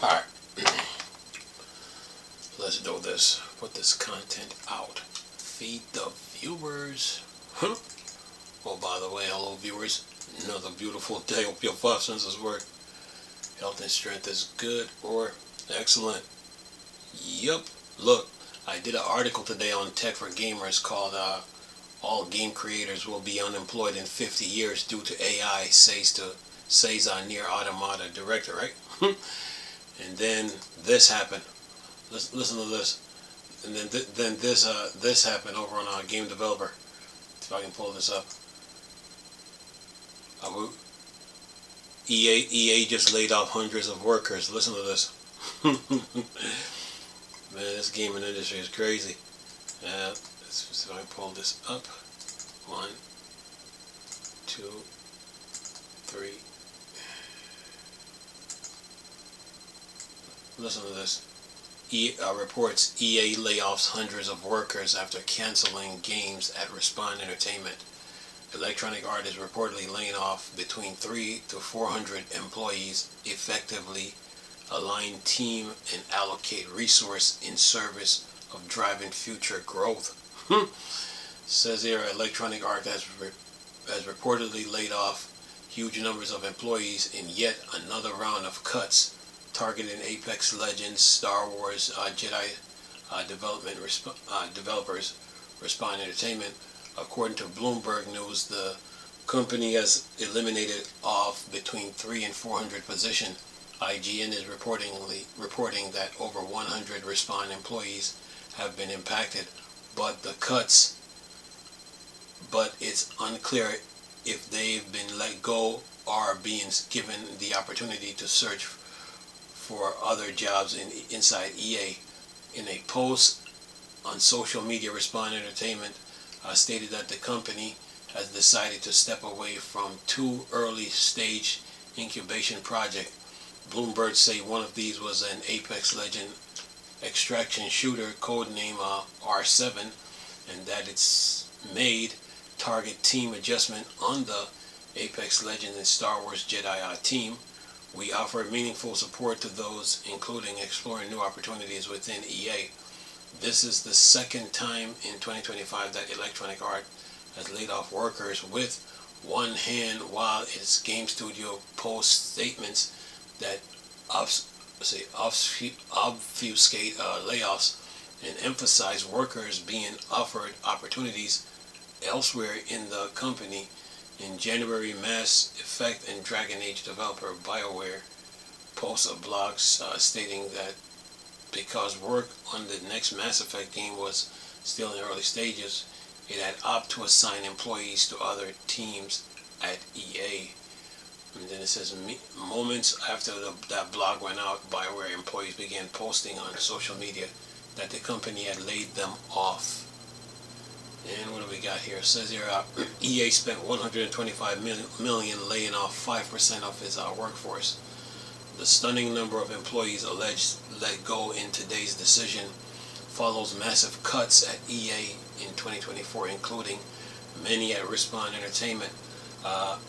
Alright, let's do this. Put this content out. Feed the viewers. Huh? Oh, by the way, hello viewers. Another beautiful day. Hope your 5 senses work. Health and strength is good or excellent. Yup. Look, I did an article today on Tech for Gamers called All Game Creators Will Be Unemployed in 50 Years Due to AI, says Nier Automata director, right? And then this happened. Listen to this. And then this happened over on Game Developer. If I can pull this up. EA just laid off hundreds of workers. Listen to this. Man, this gaming industry is crazy. Let's see if I can pull this up. 1, 2, 3. Listen to this. Reports EA layoffs hundreds of workers after canceling games at Respawn Entertainment. Electronic Arts is reportedly laying off between 300 to 400 employees, effectively align team and allocate resource in service of driving future growth. Says here, Electronic Arts has reportedly laid off huge numbers of employees in yet another round of cuts targeting Apex Legends, Star Wars Jedi developers, Respawn Entertainment. According to Bloomberg News, the company has eliminated off between 300 and 400 positions. IGN is reporting that over 100 Respawn employees have been impacted, but it's unclear if they've been let go or being given the opportunity to search for other jobs inside EA. In a post on social media, Respawn Entertainment stated that the company has decided to step away from 2 early-stage incubation projects. Bloomberg say one of these was an Apex Legends extraction shooter codename R7, and that it's made target team adjustment on the Apex Legends and Star Wars Jedi team. We offer meaningful support to those, including exploring new opportunities within EA. This is the second time in 2025 that Electronic Arts has laid off workers with one hand, while its game studio posts statements that obfuscate layoffs and emphasize workers being offered opportunities elsewhere in the company. In January, Mass Effect and Dragon Age developer BioWare posts a blog stating that because work on the next Mass Effect game was still in the early stages, it had opted to assign employees to other teams at EA. And then it says, moments after that blog went out, BioWare employees began posting on social media that the company had laid them off. And what do we got here? It says here, EA spent $125 million laying off 5% of its workforce. The stunning number of employees alleged let go in today's decision follows massive cuts at EA in 2024, including many at Respawn Entertainment.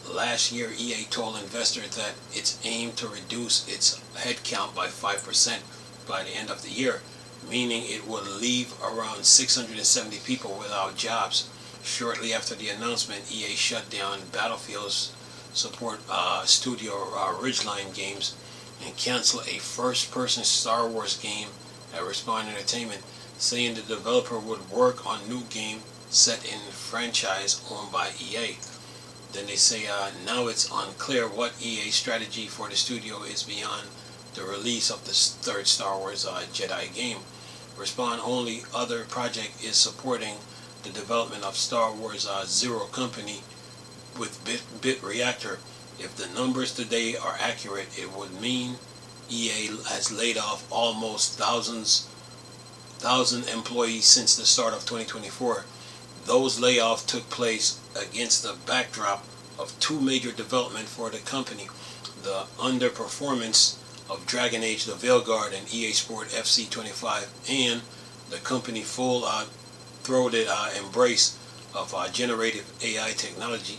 Last year, EA told investors that it's aimed to reduce its headcount by 5% by the end of the year, meaning it would leave around 670 people without jobs. Shortly after the announcement, EA shut down Battlefield's support studio Ridgeline Games and canceled a first-person Star Wars game at Respawn Entertainment, saying the developer would work on new game set in a franchise owned by EA. Then they say now it's unclear what EA's strategy for the studio is beyond the release of the third Star Wars Jedi game. Respawn only other project is supporting the development of Star Wars Zero Company with Bit Reactor. If the numbers today are accurate, it would mean EA has laid off almost 1,000 employees since the start of 2024. Those layoffs took place against the backdrop of 2 major developments for the company: the underperformance of Dragon Age The Veilguard and EA Sport FC 25, and the company full-throated embrace of generative AI technology.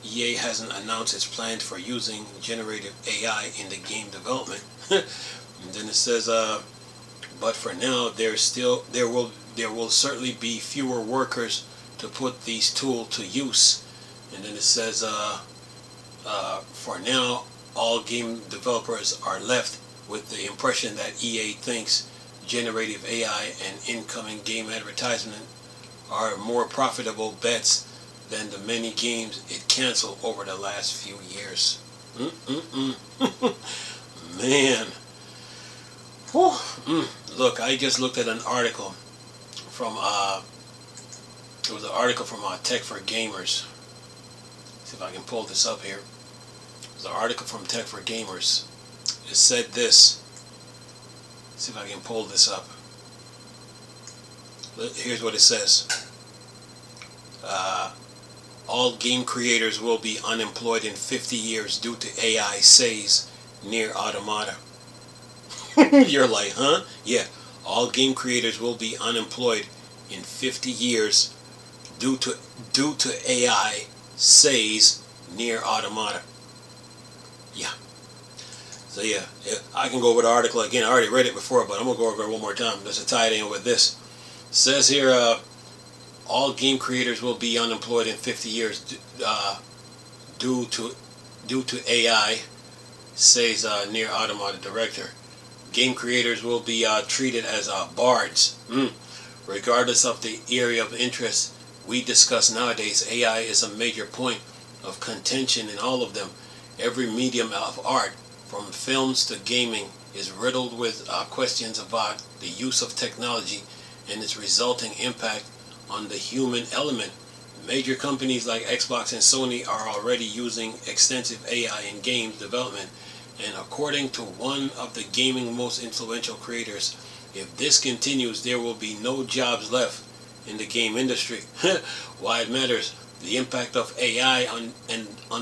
EA hasn't announced its plans for using generative AI in the game development. And then then it says, but for now, there will certainly be fewer workers to put these tools to use. And then it says, for now, all game developers are left with the impression that EA thinks generative AI and incoming game advertisement are more profitable bets than the many games it canceled over the last few years. Man. Look, I just looked at an article from, it was an article from Tech for Gamers. See if I can pull this up here. It was an article from Tech for Gamers. It said this. See if I can pull this up. Here's what it says. All game creators will be unemployed in 50 years due to AI, says Nier Automata. You're like, huh? Yeah. All game creators will be unemployed in 50 years due to AI, says Nier Automata. Yeah. So yeah, I can go over the article again. I already read it before, but I'm going to go over it one more time just to tie it in with this. It says here, all game creators will be unemployed in 50 years due to AI, says Nier Automata director. Game creators will be treated as bards. Regardless of the area of interest we discuss nowadays, AI is a major point of contention in all of them. Every medium of art, from films to gaming, is riddled with questions about the use of technology and its resulting impact on the human element. Major companies like Xbox and Sony are already using extensive AI in games development, and according to one of the gaming most influential creators, if this continues, there will be no jobs left in the game industry. Why it matters: the impact of AI on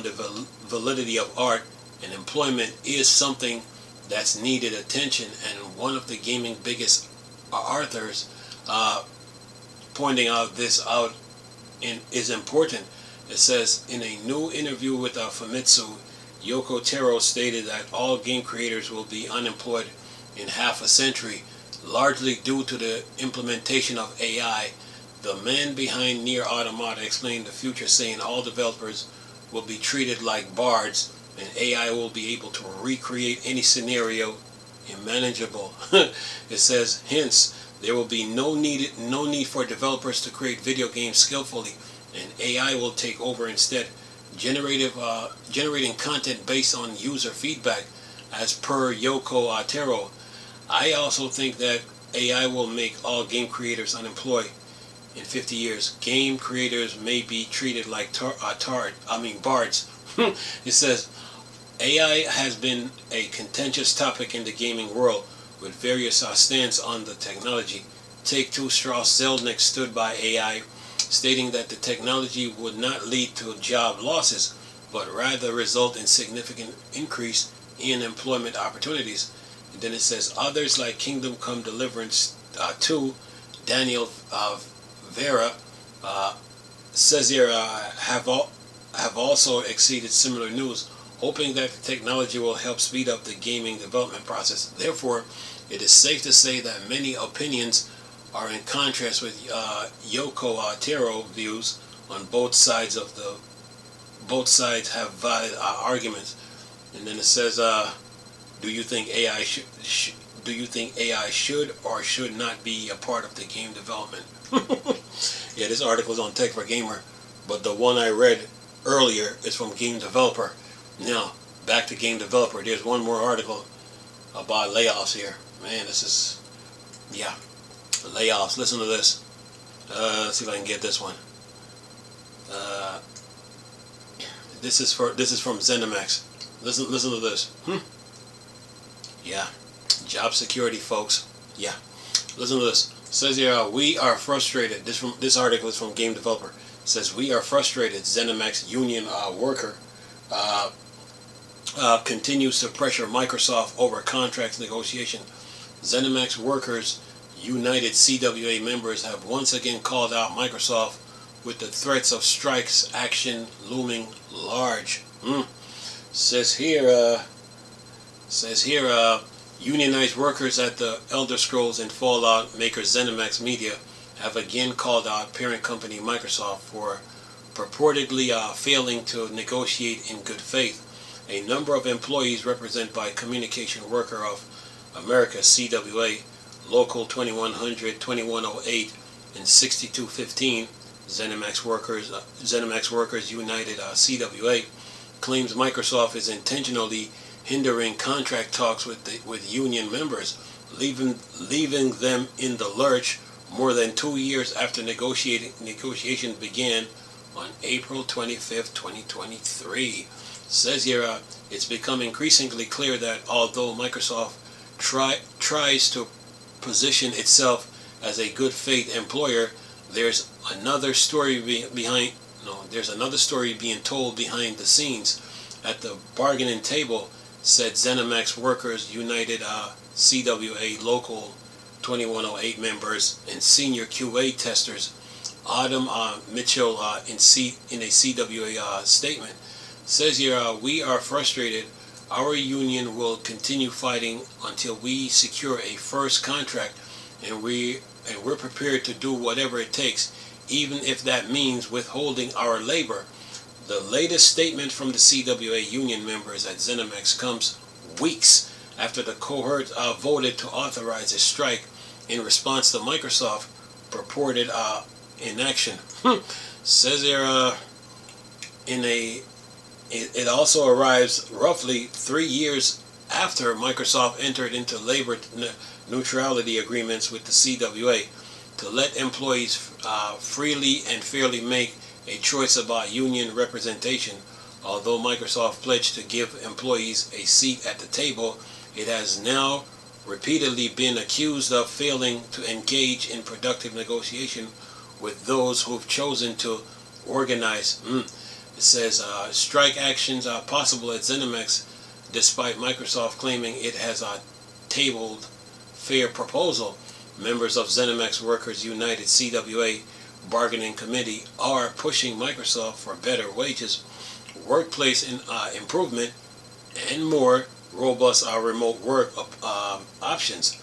the validity of art and employment is something that's needed attention, and one of the gaming biggest authors pointing out this out is important. It says, in a new interview with Famitsu, Yoko Taro stated that all game creators will be unemployed in half a century, largely due to the implementation of AI. The man behind Nier Automata explained the future, saying all developers will be treated like bards, and AI will be able to recreate any scenario imaginable. It says, hence, there will be no need for developers to create video games skillfully, and AI will take over instead, generating content based on user feedback, as per Yoko Taro. I also think that AI will make all game creators unemployed in 50 years. Game creators may be treated like bards. It says, AI has been a contentious topic in the gaming world, with various stance on the technology. Take-Two Strauss Zelnick stood by AI, stating that the technology would not lead to job losses, but rather result in significant increase in employment opportunities. And then it says, others like Kingdom Come Deliverance 2, Daniel Vera, says here, have also exceeded similar news, hoping that the technology will help speed up the gaming development process. Therefore, it is safe to say that many opinions are in contrast with Yoko Taro views on both sides of the. Both sides have valid arguments. And then it says, do you think AI should or should not be a part of the game development? Yeah, this article is on Tech for Gamer, but the one I read earlier is from Game Developer. Now, back to Game Developer. There's one more article about layoffs here. Man, this is, yeah, layoffs. Listen to this. Let's see if I can get this one. This is from ZeniMax. Listen to this. Yeah, job security, folks. Yeah, listen to this. It says here, we are frustrated. This article is from Game Developer. It says, we are frustrated. ZeniMax union worker continues to pressure Microsoft over contract negotiation. ZeniMax workers, United CWA members, have once again called out Microsoft with the threats of strikes action looming large. Says here, Unionized workers at the Elder Scrolls and Fallout maker ZeniMax Media have again called out parent company Microsoft for purportedly failing to negotiate in good faith. A number of employees represented by Communication Worker of America, CWA, Local 2100, 2108, and 6215, ZeniMax Workers United CWA, claims Microsoft is intentionally hindering contract talks with union members, leaving them in the lurch more than 2 years after negotiations began on April 25th, 2023. Says here, it's become increasingly clear that although Microsoft tries to position itself as a good faith employer, there's another story being told behind the scenes. At the bargaining table, said ZeniMax Workers United CWA Local 2108 members and senior QA testers, Adam Mitchell in a CWA statement, says here, we are frustrated. Our union will continue fighting until we secure a first contract, and we're prepared to do whatever it takes, even if that means withholding our labor. The latest statement from the CWA union members at ZeniMax comes weeks after the cohort voted to authorize a strike in response to Microsoft purported inaction. Says here, it also arrives roughly 3 years after Microsoft entered into labor neutrality agreements with the CWA to let employees freely and fairly make a choice about union representation. Although Microsoft pledged to give employees a seat at the table, it has now repeatedly been accused of failing to engage in productive negotiation with those who've chosen to organize. It says strike actions are possible at ZeniMax despite Microsoft claiming it has tabled fair proposal. Members of ZeniMax Workers United CWA bargaining committee are pushing Microsoft for better wages, workplace improvement, and more robust remote work options.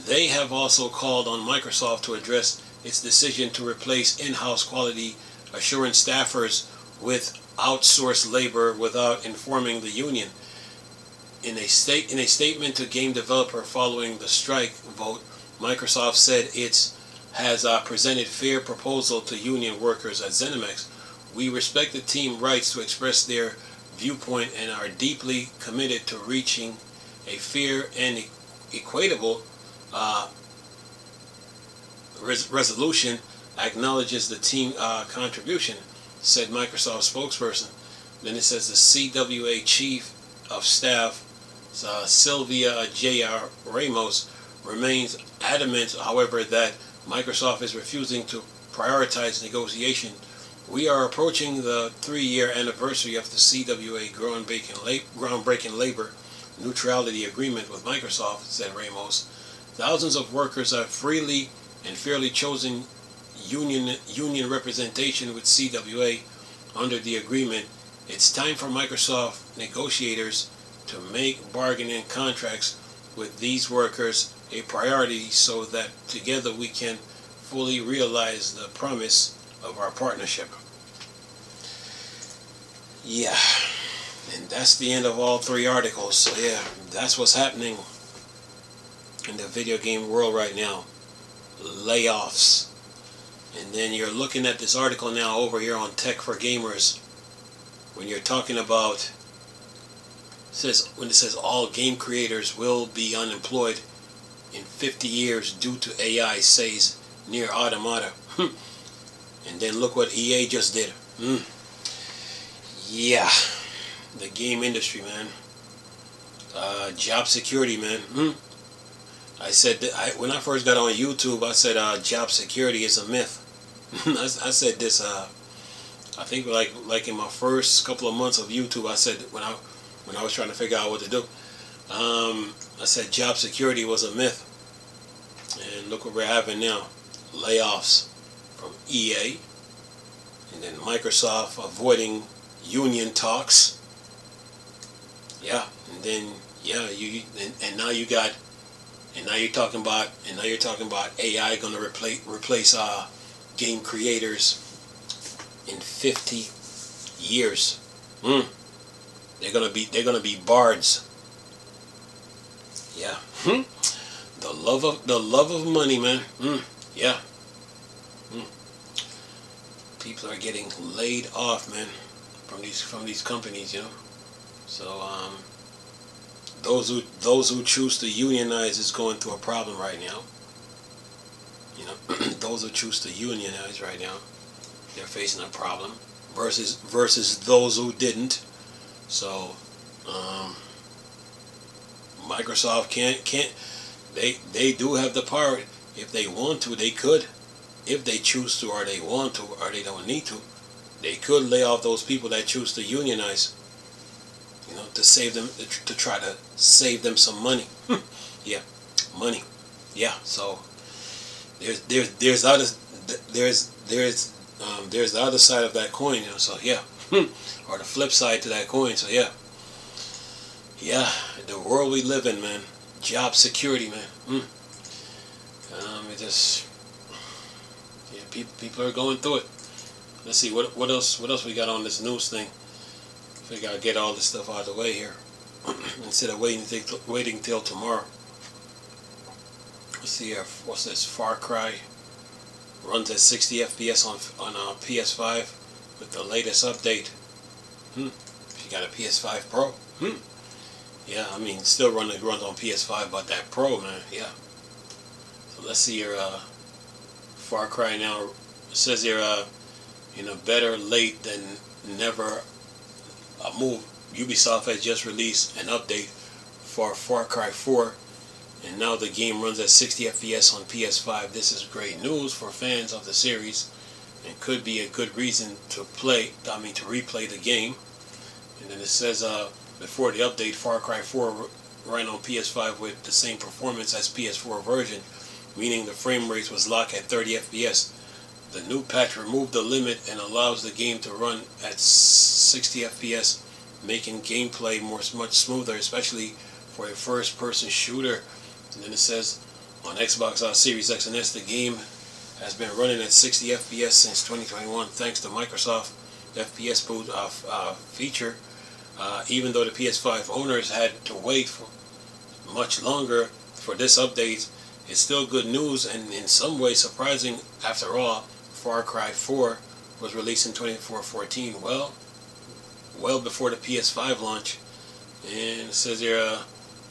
They have also called on Microsoft to address its decision to replace in-house quality assurance staffers with outsourced labor without informing the union. In a statement to game developer following the strike vote, Microsoft said it has presented fair proposal to union workers at ZeniMax. We respect the team's rights to express their viewpoint and are deeply committed to reaching a fair and equitable resolution. Acknowledges the team contribution, said Microsoft spokesperson. Then it says the CWA Chief of Staff, Sylvia J.R. Ramos, remains adamant, however, that Microsoft is refusing to prioritize negotiation. We are approaching the 3-year anniversary of the CWA groundbreaking labor neutrality agreement with Microsoft, said Ramos. Thousands of workers have freely and fairly chosen union representation with CWA under the agreement. It's time for Microsoft negotiators to make bargaining contracts with these workers a priority so that together we can fully realize the promise of our partnership. Yeah, and that's the end of all 3 articles. So yeah, that's what's happening in the video game world right now. Layoffs. And then you're looking at this article now over here on Tech for Gamers when you're talking about when it says all game creators will be unemployed in 50 years due to AI, says Nier Automata. And then look what EA just did. Yeah, the game industry, man. Job security, man. I said that when I first got on YouTube, I said job security is a myth. I said this. I think like in my first couple of months of YouTube, I said when I was trying to figure out what to do, I said job security was a myth. And look what we're having now: layoffs from EA, and then Microsoft avoiding union talks. Yeah, and then Yeah, and now you got, and now you're talking about, AI going to replace game creators in 50 years. They're gonna be bards. Yeah. The love of money, man. Yeah. People are getting laid off, man, from these companies, you know. So those who choose to unionize is going through a problem right now. You know, those who choose to unionize right now, they're facing a problem versus those who didn't. So Microsoft can't they do have the power. If they want to, they could. If they choose to, or they want to, or they don't need to, they could lay off those people that choose to unionize. You know, to save them, to try to save them some money. Yeah, money. Yeah. So there's other there's the other side of that coin. You know. So yeah, or the flip side to that coin. So yeah, the world we live in, man. Job security, man. It just, yeah, people are going through it. Let's see what else we got on this news thing. I think I'll get all this stuff out of the way here instead of waiting till tomorrow. Let's see here. What's this? Far Cry runs at 60 FPS on PS5 with the latest update. If you got a PS5 Pro. Yeah, I mean, still runs on PS5, but that Pro, man, yeah. So let's see here. Far Cry now, it says here, better late than never. Move. Ubisoft has just released an update for Far Cry 4, and now the game runs at 60 FPS on PS5. This is great news for fans of the series, and could be a good reason to replay the game. And then it says, before the update, Far Cry 4 ran on PS5 with the same performance as PS4 version, meaning the frame rate was locked at 30 FPS. The new patch removed the limit and allows the game to run at 60 FPS, making gameplay much smoother, especially for a first-person shooter. And then it says, on Xbox Series X and S, the game has been running at 60 FPS since 2021, thanks to Microsoft FPS Boost feature. Even though the PS5 owners had to wait for much longer for this update, it's still good news and in some ways surprising. After all, Far Cry 4 was released in 2014, well before the PS5 launch. And it says here,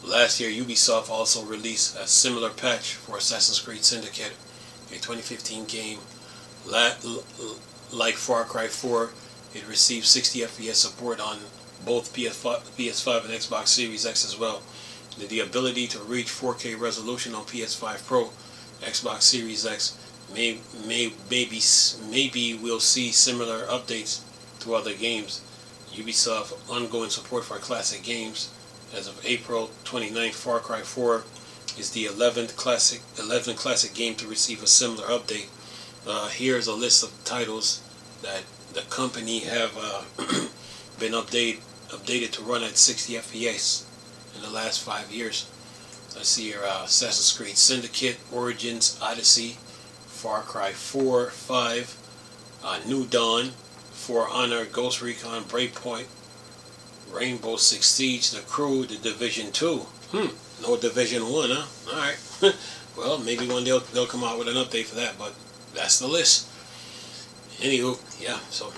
last year Ubisoft also released a similar patch for Assassin's Creed Syndicate, a 2015 game. Like Far Cry 4, it received 60 FPS support on both PS5 and Xbox Series X as well. The ability to reach 4K resolution on PS5 Pro, Xbox Series X, maybe we'll see similar updates to other games. Ubisoft ongoing support for classic games. As of April 29th, Far Cry 4 is the 11th classic game to receive a similar update. Here's a list of titles that the company have been updated to run at 60 FPS in the last 5 years. Let's see here, Assassin's Creed Syndicate, Origins, Odyssey, Far Cry 4, 5, New Dawn, For Honor, Ghost Recon, Breakpoint, Rainbow Six Siege, The Crew, The Division 2. No Division 1, huh? Alright. Well, maybe one day they'll come out with an update for that, but that's the list. Anywho, yeah, so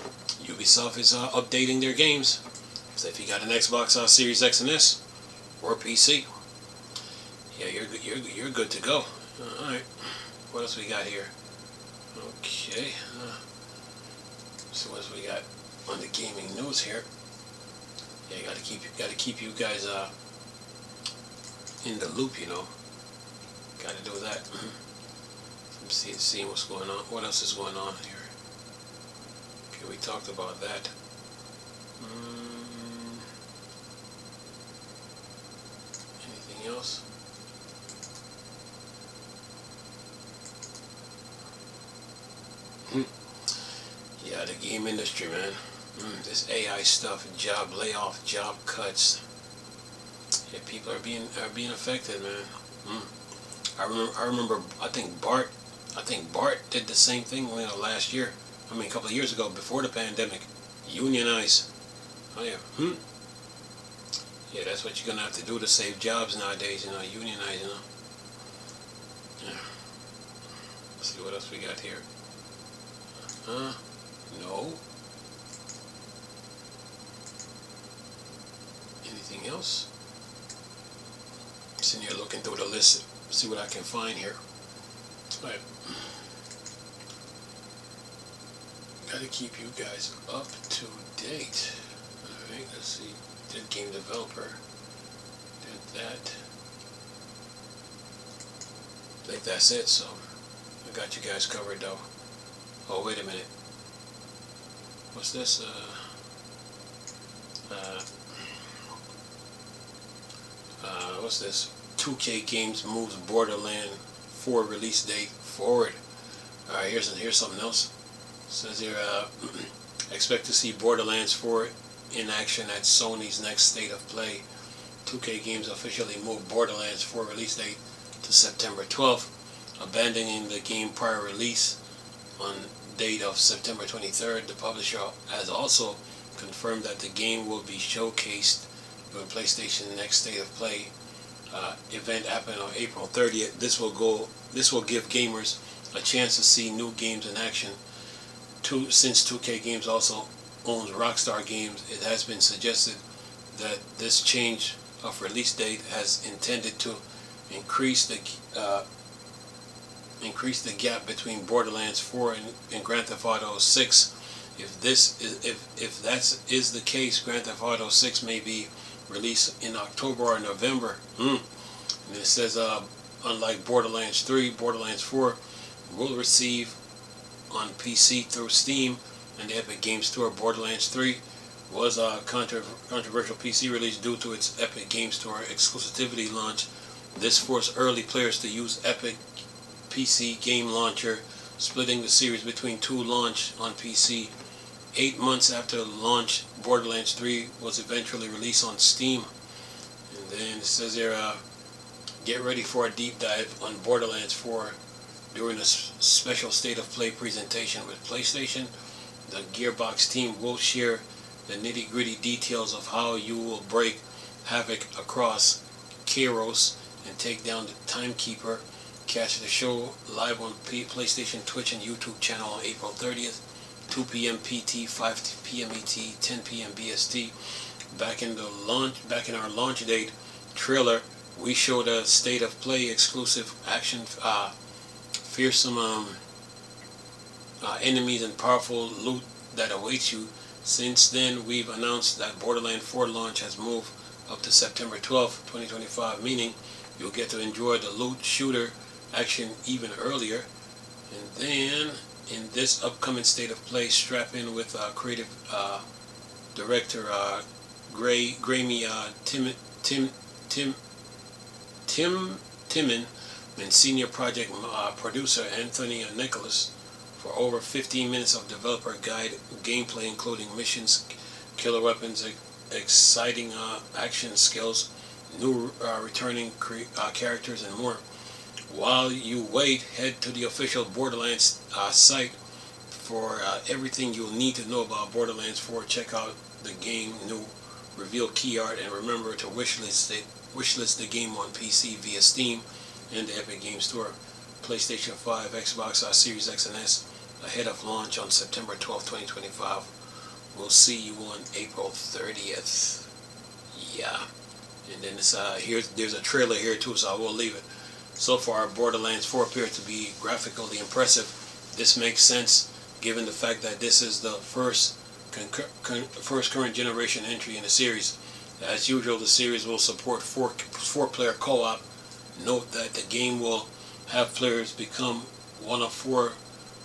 Ubisoft is updating their games. So if you got an Xbox Series X and S or PC, yeah, you're good to go. All right, what else we got here? Okay, so what else we got on the gaming news here? Yeah, you gotta keep you guys in the loop, you know. Gotta do that. Seeing what's going on. What else is going on here? Okay, we talked about that. Anything else? Yeah, the game industry, man. This AI stuff, job layoff, job cuts. Yeah, people are being affected, man. I remember. I think Bart did the same thing, last year. I mean, a couple of years ago, before the pandemic. Unionize. Oh yeah. Yeah, that's what you're gonna have to do to save jobs nowadays. Unionize. Yeah. Let's see what else we got here. No. Anything else? I'm sitting here looking through the list, see what I can find here. All right. Gotta keep you guys up to date. Alright, let's see. Did game developer. Did that. I think that's it, so I got you guys covered though. Oh, wait a minute. What's this? What's this? 2K Games moves Borderlands 4 release date forward. Alright, here's something else. It says here, expect to see Borderlands 4 in action at Sony's next State of Play. 2K Games officially moved Borderlands 4 release date to September 12th, abandoning the game prior release on date of September 23rd. The publisher has also confirmed that the game will be showcased during PlayStation Next State of Play event happening on April 30th. This will give gamers a chance to see new games in action. Since 2K Games also owns Rockstar Games, it has been suggested that this change of release date has intended to increase the gap between Borderlands 4 and Grand Theft Auto 6. If that is the case, Grand Theft Auto 6 may be released in October or November. And it says, unlike Borderlands 3, Borderlands 4 will receive on PC through Steam and the Epic Games Store. Borderlands 3 was a controversial PC release due to its Epic Games Store exclusivity launch. This forced early players to use Epic PC Game Launcher, splitting the series between two launch on PC. 8 months after launch, Borderlands 3 was eventually released on Steam. And then it says here, get ready for a deep dive on Borderlands 4 during a special State of Play presentation with PlayStation. The Gearbox team will share the nitty-gritty details of how you will break havoc across Kairos and take down the Timekeeper. Catch the show live on PlayStation, Twitch, and YouTube channel on April 30th, 2 p.m. PT, 5 p.m. ET, 10 p.m. BST. Back in our launch date trailer, we showed a State of Play exclusive action, fearsome enemies and powerful loot that awaits you. Since then, we've announced that Borderlands 4 launch has moved up to September 12th, 2025, meaning you'll get to enjoy the loot shooter action even earlier. And then, in this upcoming State of Play, strap in with creative director Graeme Timmon and senior project producer Anthony Nicholas for over 15 minutes of developer guide gameplay, including missions, killer weapons, exciting action skills, new returning characters, and more. While you wait, head to the official Borderlands site for everything you'll need to know about Borderlands 4. Check out the game, new reveal key art, and remember to wishlist the game on PC via Steam and the Epic Games Store. PlayStation 5, Xbox Series X and S ahead of launch on September 12th, 2025. We'll see you on April 30th. Yeah. And then there's a trailer here too, so I will leave it. So far, Borderlands 4 appears to be graphically impressive. This makes sense given the fact that this is the first current generation entry in the series. As usual, the series will support four-player co-op. Note that the game will have players become one of 4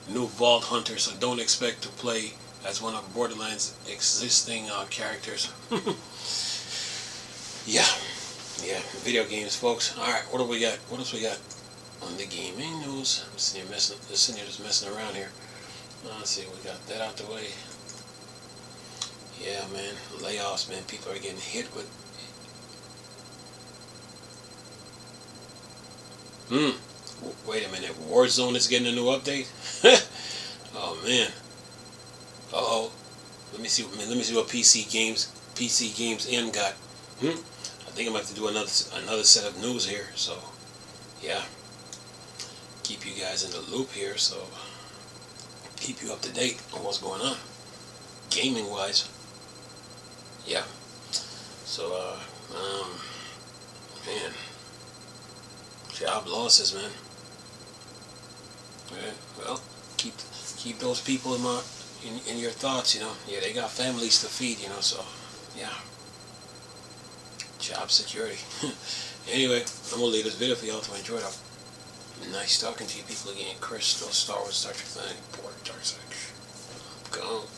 new Vault Hunters, so don't expect to play as one of Borderlands' existing characters. Yeah, video games, folks. Alright, what do we got? What else we got on the gaming news? I'm sitting here just messing around here. Let's see, we got that out the way. Yeah, man, layoffs, man. People are getting hit with Wait a minute. Warzone is getting a new update? Oh man. Uh-oh. Let me see what PC Games M got. I think I'm gonna have to do another set of news here. So yeah, keep you guys in the loop here. So keep you up to date on what's going on, gaming wise. Yeah. So man, job losses, man. Yeah. Well, keep those people in your thoughts. You know. Yeah, they got families to feed. You know. So yeah. Job security. Anyway, I'm gonna leave this video for y'all to enjoy it. Nice talking to you people again. Crystal, Star Wars, Star Trek thing, Port, Dark Side. Gone.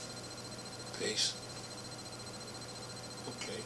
Peace. Okay.